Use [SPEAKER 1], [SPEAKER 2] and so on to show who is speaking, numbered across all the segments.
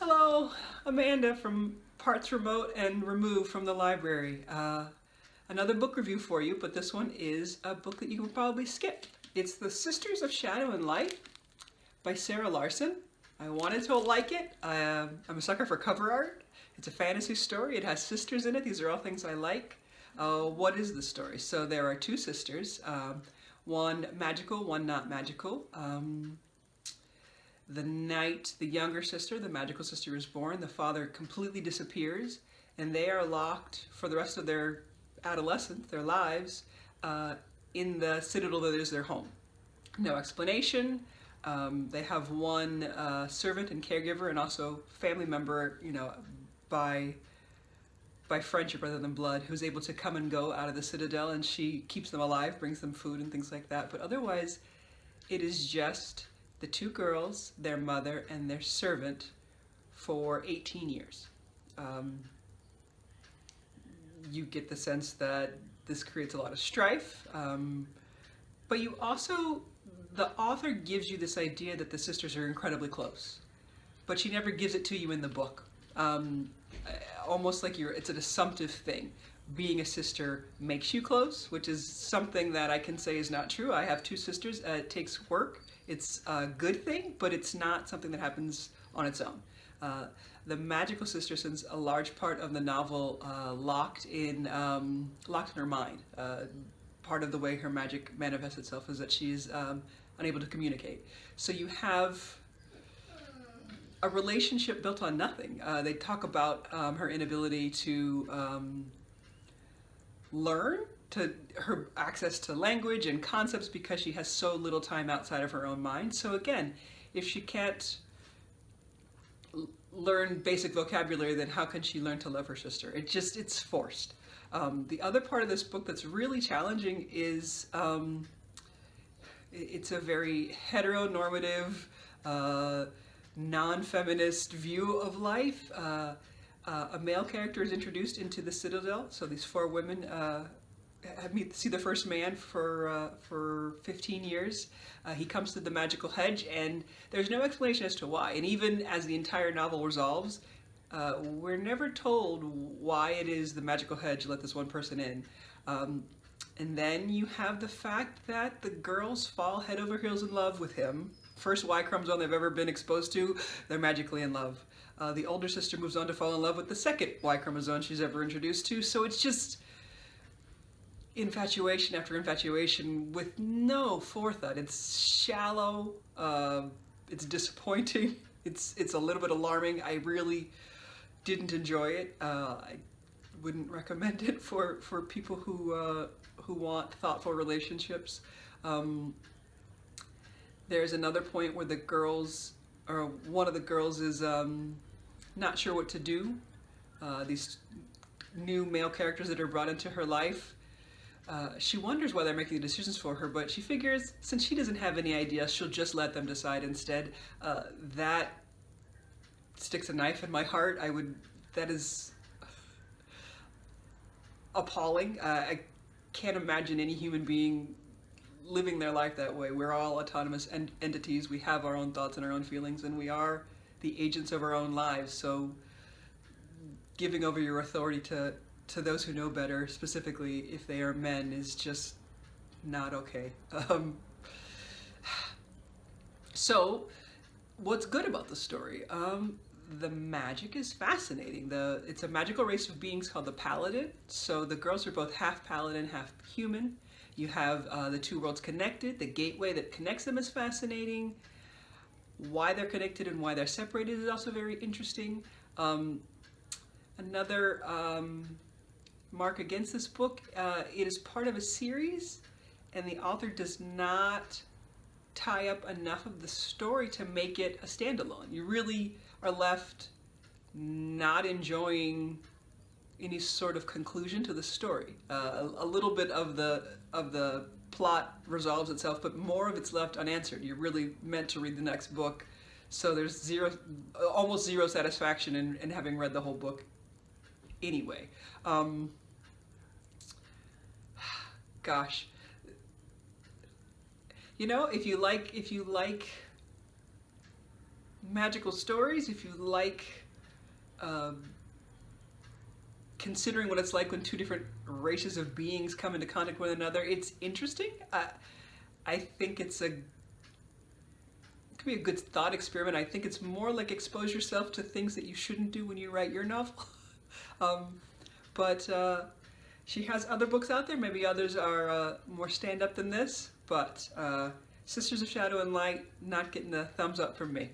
[SPEAKER 1] Hello, Amanda from Parts Remote and Removed from the library. Another book review for you, but this one is a book that you can probably skip. It's The Sisters of Shadow and Light by Sara Larson. I wanted to like it. I'm a sucker for cover art. It's a fantasy story. It has sisters in it. These are all things I like. What is the story? So there are two sisters, one magical, one not magical. The night the younger sister, the magical sister, is born, the father completely disappears, and they are locked for the rest of their adolescence, their lives, in the citadel that is their home. No explanation. They have one servant and caregiver, and also family member, by friendship rather than blood, who's able to come and go out of the citadel, and she keeps them alive, brings them food and things like that. But otherwise, it is just the two girls, their mother, and their servant for 18 years. You get the sense that this creates a lot of strife, but you also, the author gives you this idea that the sisters are incredibly close, but she never gives it to you in the book. Almost like it's an assumptive thing. Being a sister makes you close, which is something that I can say is not true. I have two sisters. It takes work. It's a good thing, but it's not something that happens on its own. The magical sister spends a large part of the novel locked in her mind. Part of the way her magic manifests itself is that she's unable to communicate. So you have a relationship built on nothing. They talk about her inability to learn, to her access to language and concepts because she has so little time outside of her own mind. So again, if she can't learn basic vocabulary, then how can she learn to love her sister? It's forced. The other part of this book that's really challenging is it's a very heteronormative, non-feminist view of life. A male character is introduced into the citadel, so these four women see the first man for 15 years. He comes to the magical hedge, and there's no explanation as to why. And even as the entire novel resolves, we're never told why it is the magical hedge let this one person in. And then you have the fact that the girls fall head over heels in love with him. First Y chromosome they've ever been exposed to, they're magically in love. The older sister moves on to fall in love with the second Y chromosome she's ever introduced to, so it's just infatuation after infatuation with no forethought. It's shallow, it's disappointing, it's a little bit alarming. I really didn't enjoy it. I wouldn't recommend it for people who want thoughtful relationships. There's another point where the girls, or one of the girls, is not sure what to do. These new male characters that are brought into her life, she wonders why they're making the decisions for her, but she figures since she doesn't have any idea, she'll just let them decide instead. That sticks a knife in my heart. That is appalling. I can't imagine any human being living their life that way. We're all autonomous entities. We have our own thoughts and our own feelings, and we are the agents of our own lives. So giving over your authority to those who know better, specifically if they are men, is just not okay. So what's good about the story? The magic is fascinating. It's a magical race of beings called the Paladin. So the girls are both half paladin, half human. You have the two worlds connected. The gateway that connects them is fascinating. Why they're connected and why they're separated is also very interesting. Another mark against this book, it is part of a series, and the author does not tie up enough of the story to make it a standalone. You really are left not enjoying any sort of conclusion to the story. A little bit of the plot resolves itself, but more of it's left unanswered. You're really meant to read the next book, so there's almost zero satisfaction in having read the whole book anyway. Gosh, if you like magical stories, if you like considering what it's like when two different races of beings come into contact with one another, it's interesting. I think it could be a good thought experiment. I think it's more like expose yourself to things that you shouldn't do when you write your novel. But she has other books out there. Maybe others are more stand-up than this. But Sisters of Shadow and Light, not getting a thumbs up from me.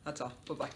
[SPEAKER 1] That's all. Bye-bye.